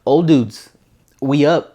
Old dudes, we up.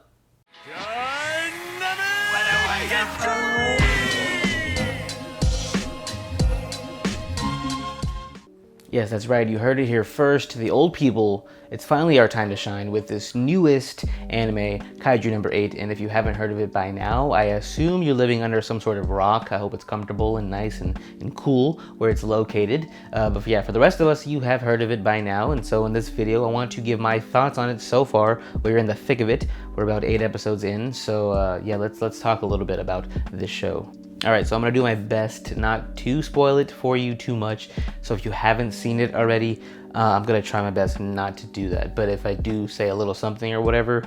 Yes, that's right. You heard it here first. The old people, it's finally our time to shine with this newest anime, Kaiju number 8. And if you haven't heard of it by now, I assume you're living under some sort of rock. I hope it's comfortable and nice and cool where it's located. But yeah, for the rest of us, you have heard of it by now. And so in this video, I want to give my thoughts on it so far. We're in the thick of it. We're about 8 episodes in. So yeah, let's talk a little bit about this show. All right, so I'm gonna do my best not to spoil it for you too much. So if you haven't seen it already, I'm gonna try my best not to do that. But if I do say a little something or whatever,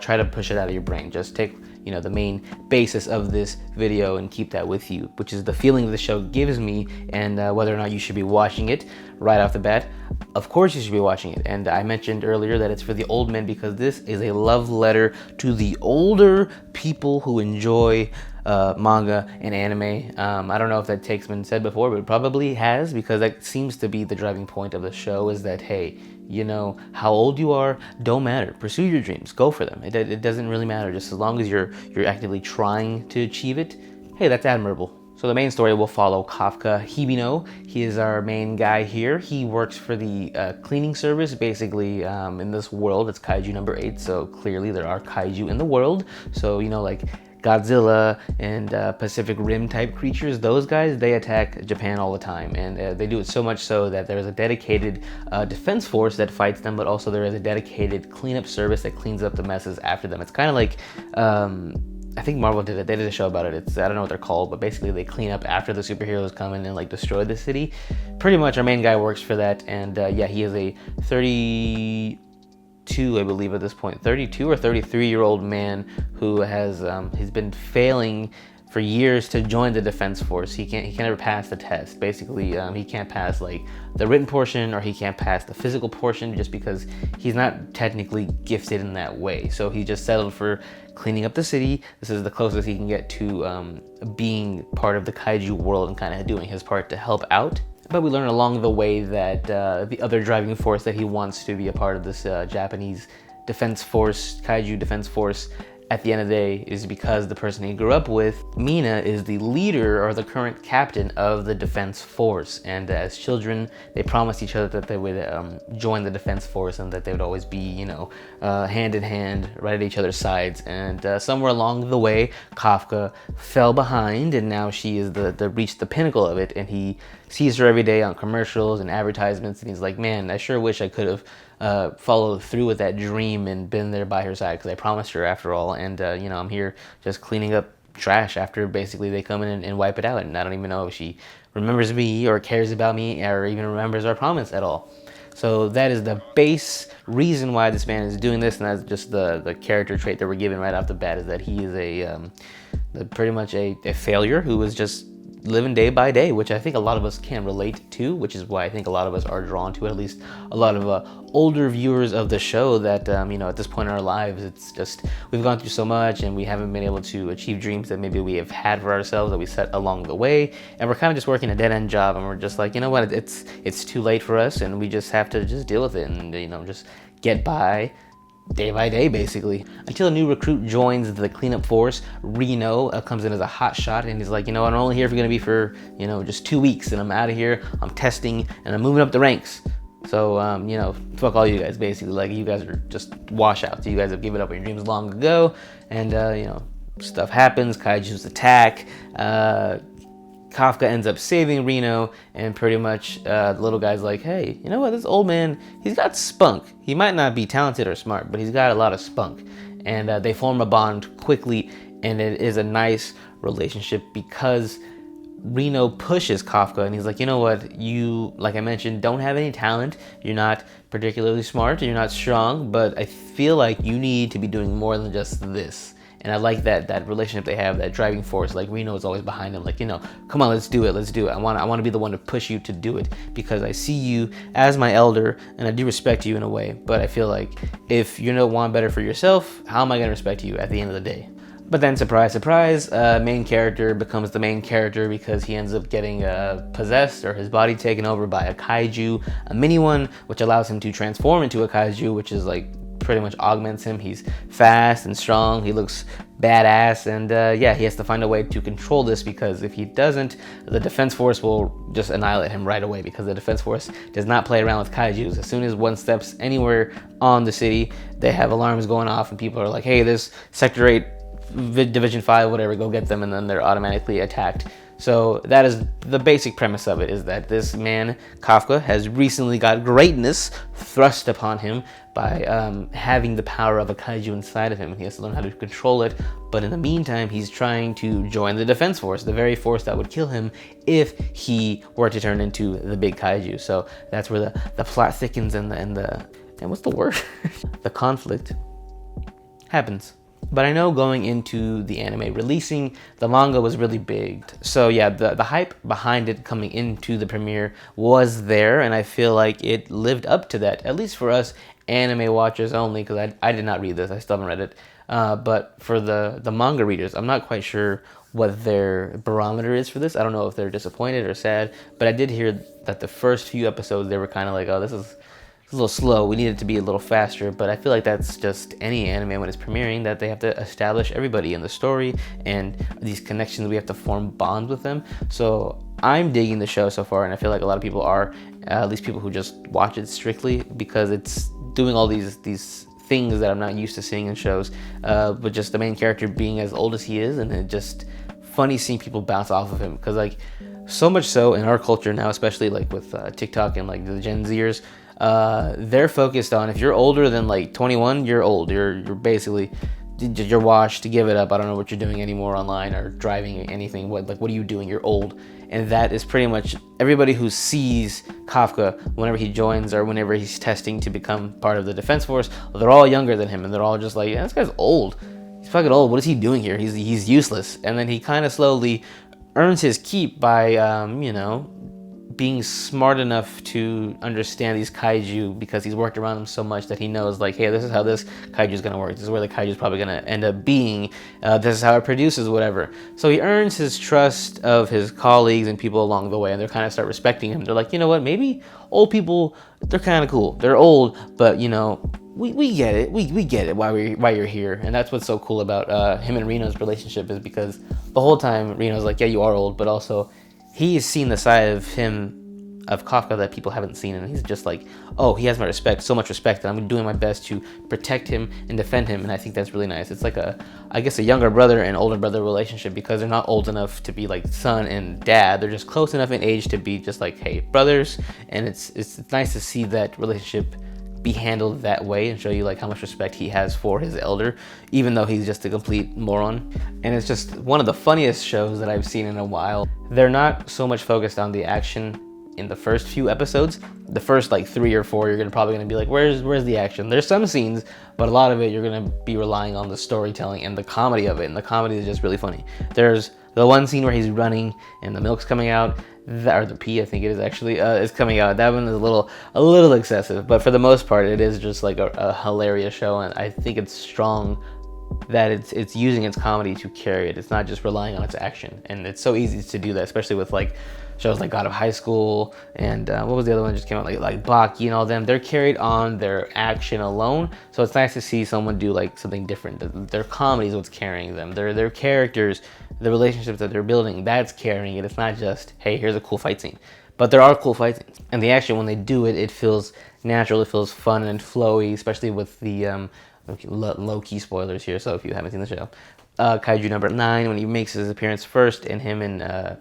try to push it out of your brain. Just take, the main basis of this video and keep that with you, which is the feeling the show gives me and whether or not you should be watching it right off the bat. Of course you should be watching it. And I mentioned earlier that it's for the old men because this is a love letter to the older people who enjoy manga and anime. I don't know if that take's been said before, but it probably has, because that seems to be the driving point of the show, is that, hey, how old you are don't matter. Pursue your dreams, go for them. It doesn't really matter, just as long as you're actively trying to achieve it. Hey, that's admirable. So the main story will follow Kafka Hibino. He is our main guy here. He works for the cleaning service, basically, in this world. It's Kaiju number 8, so clearly there are kaiju in the world. So, like Godzilla and Pacific Rim type creatures, those guys, they attack Japan all the time. And they do it so much so that there's a dedicated defense force that fights them, but also there is a dedicated cleanup service that cleans up the messes after them. It's kind of like, I think Marvel did it. They did a show about it. I don't know what they're called, but basically they clean up after the superheroes come in and destroy the city. Pretty much our main guy works for that. And yeah, he is a 32, I believe at this point, 32 or 33-year-old man who has he's been failing for years to join the defense force. He can never pass the test. Basically, he can't pass the written portion, or he can't pass the physical portion, just because he's not technically gifted in that way. So he just settled for cleaning up the city. This is the closest he can get to being part of the kaiju world and kind of doing his part to help out. But we learn along the way that the other driving force that he wants to be a part of this Japanese defense force, kaiju defense force, at the end of the day is because the person he grew up with, Mina, is the leader or the current captain of the defense force. And as children, they promised each other that they would join the defense force and that they would always be, hand in hand, right at each other's sides. And somewhere along the way, Kafka fell behind, and now she is reached the pinnacle of it. And he sees her every day on commercials and advertisements, and he's like, man, I sure wish I could have followed through with that dream and been there by her side, because I promised her after all. And I'm here just cleaning up trash after basically they come in and wipe it out, and I don't even know if she remembers me or cares about me or even remembers our promise at all. So that is the base reason why this man is doing this, and that's just the character trait that we're given right off the bat, is that he is pretty much a failure who is just living day by day, which I think a lot of us can relate to, which is why I think a lot of us are drawn to it, at least a lot of older viewers of the show that, at this point in our lives, it's just, we've gone through so much and we haven't been able to achieve dreams that maybe we have had for ourselves that we set along the way, and we're kind of just working a dead-end job, and we're just like, you know what, it's too late for us, and we just have to just deal with it and, just get by day by day, basically, until a new recruit joins the cleanup force. Reno comes in as a hot shot, and he's like, I'm only here going to be for, just 2 weeks, and I'm out of here, I'm testing, and I'm moving up the ranks. So, fuck all you guys, basically. You guys are just washouts. You guys have given up on your dreams long ago, and, stuff happens, kaijus attack, Kafka ends up saving Reno, and pretty much the little guy's like, hey, you know what, this old man, he's got spunk. He might not be talented or smart, but he's got a lot of spunk. And they form a bond quickly, and it is a nice relationship because Reno pushes Kafka, and he's like, you know what, you, like I mentioned, don't have any talent, you're not particularly smart, you're not strong, but I feel like you need to be doing more than just this. And I like that relationship they have, that driving force. Like, Reno is always behind him, like, come on, let's do it. I want to be the one to push you to do it, because I see you as my elder, and I do respect you in a way. But I feel like if you don't want better for yourself, how am I going to respect you at the end of the day? But then, surprise, surprise, main character becomes the main character because he ends up getting possessed, or his body taken over by a kaiju, a mini one, which allows him to transform into a kaiju, which is like pretty much augments him. He's fast and strong. He looks badass, and yeah, he has to find a way to control this, because if he doesn't, the defense force will just annihilate him right away, because the defense force does not play around with kaijus. As soon as one steps anywhere on the city, they have alarms going off, and people are like, hey, there's Sector 8, Division 5, whatever, go get them, and then they're automatically attacked. So that is the basic premise of it, is that this man, Kafka, has recently got greatness thrust upon him by having the power of a kaiju inside of him, and he has to learn how to control it. But in the meantime, he's trying to join the defense force, the very force that would kill him if he were to turn into the big kaiju. So that's where the plot thickens and what's the word? The conflict happens. But I know going into the anime releasing, the manga was really big. So yeah, the hype behind it coming into the premiere was there, and I feel like it lived up to that, at least for us anime watchers only, because I did not read this, I still haven't read it. But for the manga readers, I'm not quite sure what their barometer is for this. I don't know if they're disappointed or sad, but I did hear that the first few episodes, they were kind of like, oh, this is a little slow, we need it to be a little faster. But I feel like that's just any anime when it's premiering, that they have to establish everybody in the story and these connections, we have to form bonds with them. So I'm digging the show so far, and I feel like a lot of people are, at least people who just watch it strictly, because it's doing all these things that I'm not used to seeing in shows, but just the main character being as old as he is, and it just funny seeing people bounce off of him, because like so much so in our culture now, especially like with TikTok and like the Gen Zers, they're focused on, if you're older than like 21, you're old. You're basically, you're washed, to give it up. I don't know what you're doing anymore online or driving anything. What are you doing? You're old. And that is pretty much everybody who sees Kafka whenever he joins or whenever he's testing to become part of the defense force. They're all younger than him, and they're all just like, yeah, this guy's old. He's fucking old. What is he doing here? He's useless. And then he kind of slowly earns his keep by, being smart enough to understand these kaiju, because he's worked around them so much that he knows, like, hey, this is how this kaiju is going to work. This is where the kaiju is probably going to end up being. This is how it produces whatever. So he earns his trust of his colleagues and people along the way, and they kind of start respecting him. They're like, you know what, maybe old people, they're kind of cool. They're old, but, we get it. We get it why you're here. And that's what's so cool about him and Reno's relationship, is because the whole time Reno's like, yeah, you are old, but also he's seen the side of him, of Kafka, that people haven't seen, and he's just like, oh, he has my respect, so much respect, and I'm doing my best to protect him and defend him. And I think that's really nice. It's like a younger brother and older brother relationship, because they're not old enough to be like son and dad. They're just close enough in age to be just like, hey, brothers. And it's nice to see that relationship be handled that way, and show you like how much respect he has for his elder, even though he's just a complete moron. And it's just one of the funniest shows that I've seen in a while. They're not so much focused on the action in the first few episodes. The first like 3 or 4, you're probably gonna be like, where's the action? There's some scenes, but a lot of it you're gonna be relying on the storytelling and the comedy of it, and the comedy is just really funny. There's the one scene where he's running and the milk's coming out, or the pee, I think it is actually, is coming out. That one is a little excessive, but for the most part, it is just like a hilarious show, and I think it's strong that it's using its comedy to carry it. It's not just relying on its action, and it's so easy to do that, especially with like shows like God of High School and what was the other one that just came out, like Baki and all them. They're carried on their action alone, so it's nice to see someone do like something different. Their comedy is what's carrying them. Their characters, the relationships that they're building, that's carrying it. It's not just, hey, here's a cool fight scene. But there are cool fight scenes, and the action, when they do it, it feels natural, it feels fun and flowy, especially with the low-key spoilers here, so if you haven't seen the show. Kaiju number 9, when he makes his appearance first, and him and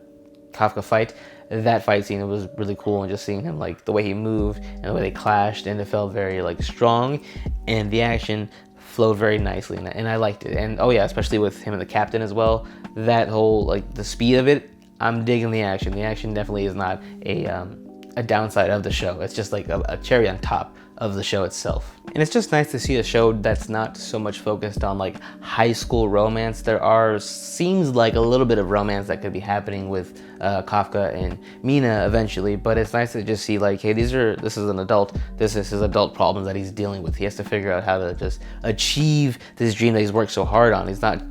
Kafka fight, that fight scene, it was really cool, and just seeing him, like the way he moved and the way they clashed, and it felt very like strong, and the action flowed very nicely, and I liked it. And oh yeah, especially with him and the captain as well, that whole like the speed of it, I'm digging the action. The action definitely is not a downside of the show. It's just like a cherry on top of the show itself. And it's just nice to see a show that's not so much focused on like high school romance. There seems like a little bit of romance that could be happening with Kafka and Mina eventually, but it's nice to just see like, hey, this is an adult, this is his adult problems that he's dealing with. He has to figure out how to just achieve this dream that he's worked so hard on. He's not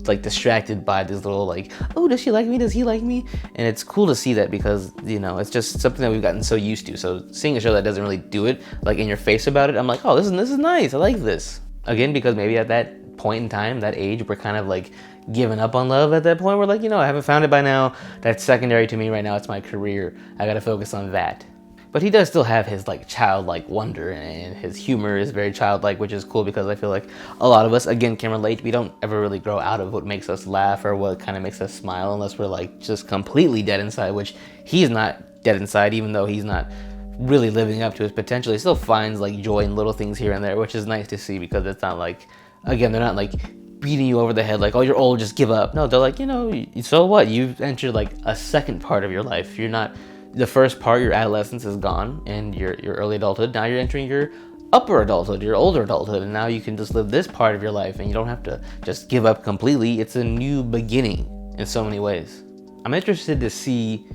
like distracted by this little like, oh, does she like me? Does he like me? And it's cool to see that because, you know, it's just something that we've gotten so used to. So seeing a show that doesn't really do it like in your face about it, I'm like, oh, this is nice. I like this. Again, because maybe at that point in time, that age, we're kind of like giving up on love at that point. We're like, you know, I haven't found it by now. That's secondary to me right now. It's my career. I got to focus on that. But he does still have his like childlike wonder, and his humor is very childlike, which is cool because I feel like a lot of us, again, can relate. We don't ever really grow out of what makes us laugh or what kind of makes us smile unless we're like just completely dead inside, which he's not dead inside, even though he's not really living up to his potential. He still finds like joy in little things here and there, which is nice to see because it's not like, again, they're not like beating you over the head like, oh, you're old, just give up. No, they're like, you know, so what? You've entered like a second part of your life. You're not, the first part, your adolescence is gone and your early adulthood. Now you're entering your upper adulthood, your older adulthood, and now you can just live this part of your life and you don't have to just give up completely. It's a new beginning in so many ways. I'm interested to see,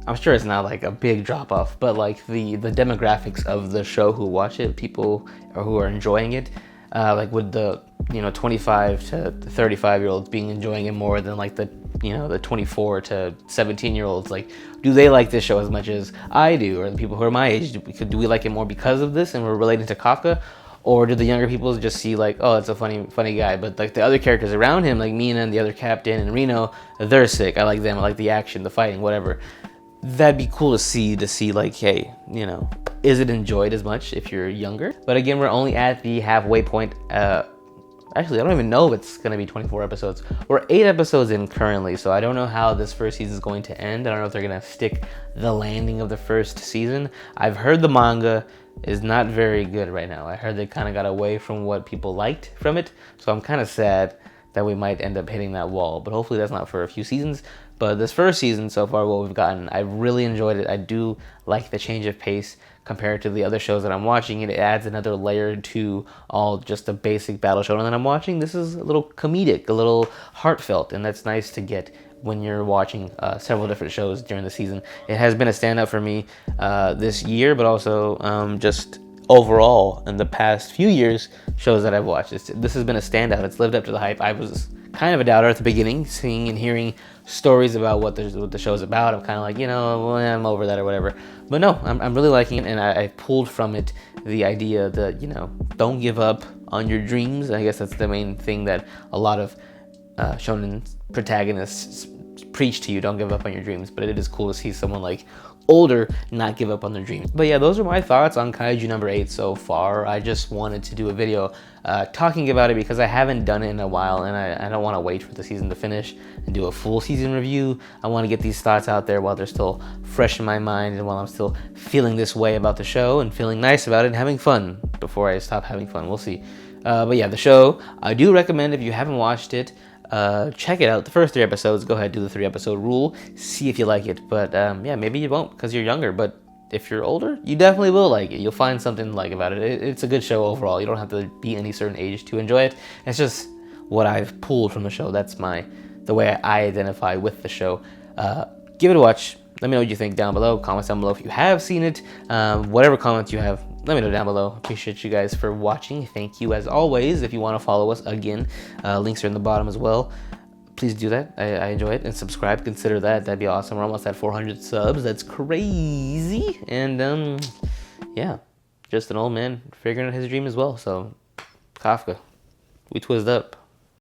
I'm sure it's not like a big drop off, but like the demographics of the show who watch it, people who are enjoying it, like with the, you know, 25 to 35 year olds being enjoying it more than like the, you know, the 24 to 17 year olds. Like, do they like this show as much as I do, or the people who are my age? Do we like it more because of this and we're relating to Kafka, or do the younger people just see like, oh, it's a funny guy, but like the other characters around him, like Mina and the other captain and Reno, they're sick. I like them. I like the action, the fighting, whatever. That'd be cool to see like, hey, you know, is it enjoyed as much if you're younger? But again, we're only at the halfway point. Actually, I don't even know if it's going to be 24 episodes. We're 8 episodes in currently, so I don't know how this first season is going to end. I don't know if they're going to stick the landing of the first season. I've heard the manga is not very good right now. I heard they kind of got away from what people liked from it, so I'm kind of sad that we might end up hitting that wall. But hopefully that's not for a few seasons. But this first season so far, what we've gotten, I really enjoyed it. I do like the change of pace compared to the other shows that I'm watching. It adds another layer to all just the basic battle show that I'm watching. This is a little comedic, a little heartfelt, and that's nice to get when you're watching several different shows during the season. It has been a standout for me this year, but also just overall in the past few years, shows that I've watched. This has been a standout. It's lived up to the hype. I was kind of a doubter at the beginning, seeing and hearing stories about what the show's about. I'm kind of like, you know, well, I'm over that or whatever. But no, I'm really liking it, and I pulled from it the idea that, you know, don't give up on your dreams. I guess that's the main thing that a lot of shonen protagonists preach to you. Don't give up on your dreams. But it is cool to see someone like older not give up on their dreams. But yeah, those are my thoughts on Kaiju number 8 so far. I just wanted to do a video talking about it because I haven't done it in a while, and I don't want to wait for the season to finish and do a full season review. I want to get these thoughts out there while they're still fresh in my mind and while I'm still feeling this way about the show and feeling nice about it and having fun before I stop having fun. We'll see. But yeah, the show, I do recommend if you haven't watched it, check it out. The first 3 episodes, go ahead, do the 3 episode rule, see if you like it. But yeah, maybe you won't because you're younger, but if you're older, you definitely will like it. You'll find something to like about it. It's a good show overall. You don't have to be any certain age to enjoy it. It's just what I've pulled from the show. That's the way I identify with the show. Give it a watch. Let me know what you think down below. Comments down below if you have seen it. Whatever comments you have, let me know down below. Appreciate you guys for watching. Thank you as always. If you want to follow us, again, links are in the bottom as well. Please do that. I enjoy it. And subscribe. Consider that. That'd be awesome. We're almost at 400 subs. That's crazy. And yeah, just an old man figuring out his dream as well. So Kafka, we twist up.